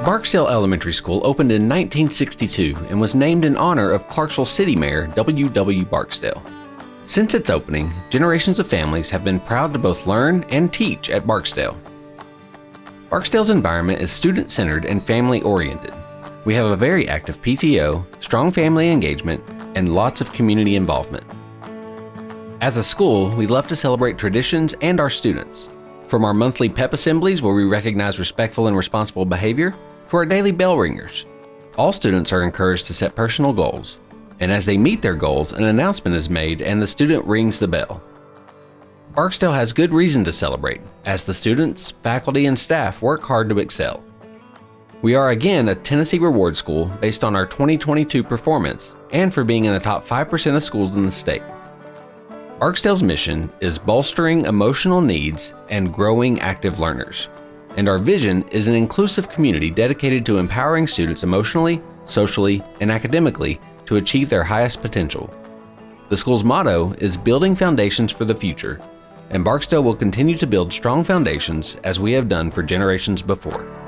Barksdale Elementary School opened in 1962 and was named in honor of Clarksville City Mayor W.W. Barksdale. Since its opening, generations of families have been proud to both learn and teach at Barksdale. Barksdale's environment is student-centered and family-oriented. We have a very active PTO, strong family engagement, and lots of community involvement. As a school, we love to celebrate traditions and our students. From our monthly pep assemblies where we recognize respectful and responsible behavior, to our daily bell ringers. All students are encouraged to set personal goals, and as they meet their goals, an announcement is made and the student rings the bell. Barksdale has good reason to celebrate, as the students, faculty, and staff work hard to excel. We are again a Tennessee Reward School based on our 2022 performance and for being in the top 5% of schools in the state. Barksdale's mission is bolstering emotional needs and growing active learners. And our vision is an inclusive community dedicated to empowering students emotionally, socially, and academically to achieve their highest potential. The school's motto is building foundations for the future, and Barksdale will continue to build strong foundations as we have done for generations before.